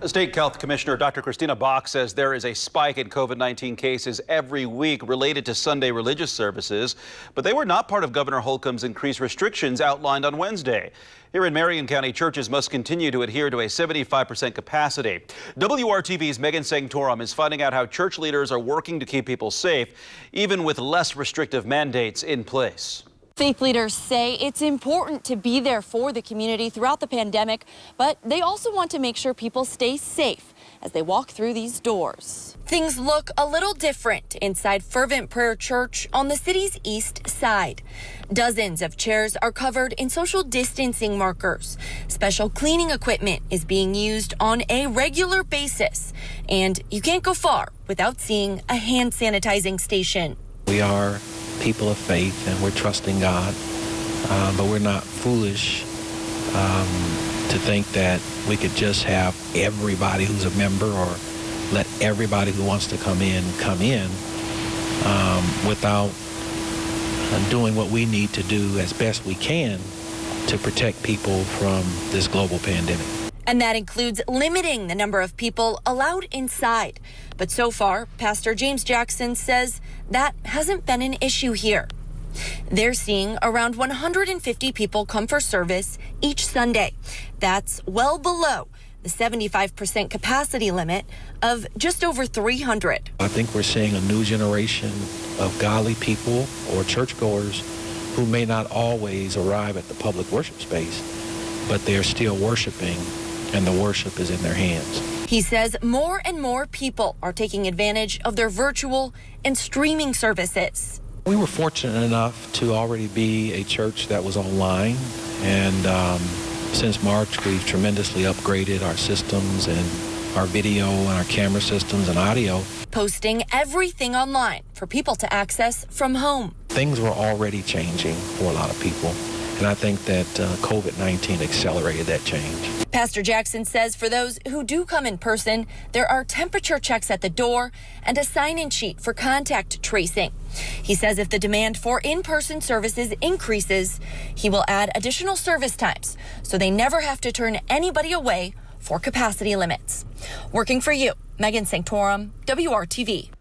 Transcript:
State Health Commissioner Dr. Christina Bach says there is a spike in COVID-19 cases every week related to Sunday religious services, but they were not part of Governor Holcomb's increased restrictions outlined on Wednesday. Here in Marion County, churches must continue to adhere to a 75% capacity. WRTV's Megan Sanctorum is finding out how church leaders are working to keep people safe, even with less restrictive mandates in place. Faith leaders say it's important to be there for the community throughout the pandemic, but they also want to make sure people stay safe as they walk through these doors. Things look a little different inside Fervent Prayer Church on the city's east side. Dozens of chairs are covered in social distancing markers. Special cleaning equipment is being used on a regular basis, and you can't go far without seeing a hand sanitizing station. We are people of faith and we're trusting God, but we're not foolish to think that we could just have everybody who's a member or let everybody who wants to come in without doing what we need to do as best we can to protect people from this global pandemic. And that includes limiting the number of people allowed inside. But so far, Pastor James Jackson says that hasn't been an issue here. They're seeing around 150 people come for service each Sunday. That's well below the 75% capacity limit of just over 300. I think we're seeing a new generation of godly people or churchgoers who may not always arrive at the public worship space, but they're still worshiping, and the worship is in their hands. He says more and more people are taking advantage of their virtual and streaming services. We were fortunate enough to already be a church that was online, and since March we've tremendously upgraded our systems and our video and our camera systems and audio. Posting everything online for people to access from home. Things were already changing for a lot of people, and I think that COVID-19 accelerated that change. Pastor Jackson says for those who do come in person, there are temperature checks at the door and a sign-in sheet for contact tracing. He says if the demand for in-person services increases, he will add additional service times so they never have to turn anybody away for capacity limits. Working for you, Megan Sanctorum, WRTV.